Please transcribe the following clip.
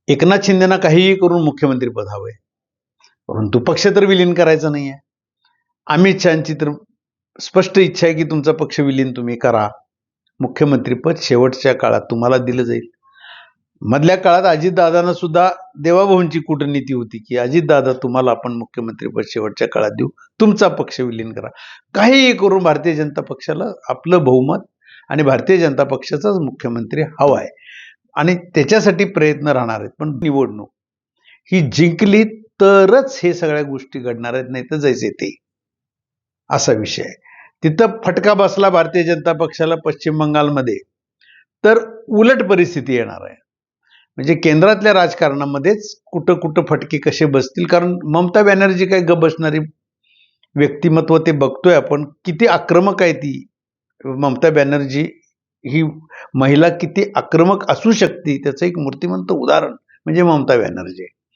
एकनाथ शिंदेना काहीही करून मुख्यमंत्री पद हवंय, परंतु पक्ष तर विलीन करायचा नाहीये. अमित शहाची तर स्पष्ट इच्छा आहे की तुमचा पक्ष विलीन तुम्ही करा, मुख्यमंत्रीपद शेवटच्या काळात तुम्हाला दिलं जाईल. मधल्या काळात अजितदादांना सुद्धा देवाभाऊंची कूटनीती होती की अजितदादा तुम्हाला आपण मुख्यमंत्रीपद शेवटच्या काळात देऊ, तुमचा पक्ष विलीन करा. काहीही करून भारतीय जनता पक्षाला आपलं बहुमत आणि भारतीय जनता पक्षाचाच मुख्यमंत्री हवा आहे आणि त्याच्यासाठी प्रयत्न राहणार आहेत. पण निवडणूक ही जिंकली तरच हे सगळ्या गोष्टी घडणार आहेत, नाही तर जैसे ते असा विषय आहे. तिथं फटका बसला भारतीय जनता पक्षाला पश्चिम बंगालमध्ये तर उलट परिस्थिती येणार आहे. म्हणजे केंद्रातल्या राजकारणामध्येच कुठं कुठं फटके कसे बसतील, कारण ममता बॅनर्जी काय गप बसणारी व्यक्तिमत्व ते बघतोय आपण. किती आक्रमक आहे ती ममता बॅनर्जी, ही महिला किती आक्रमक असू शकते त्याचं एक मूर्तिमंत उदाहरण म्हणजे ममता बॅनर्जी.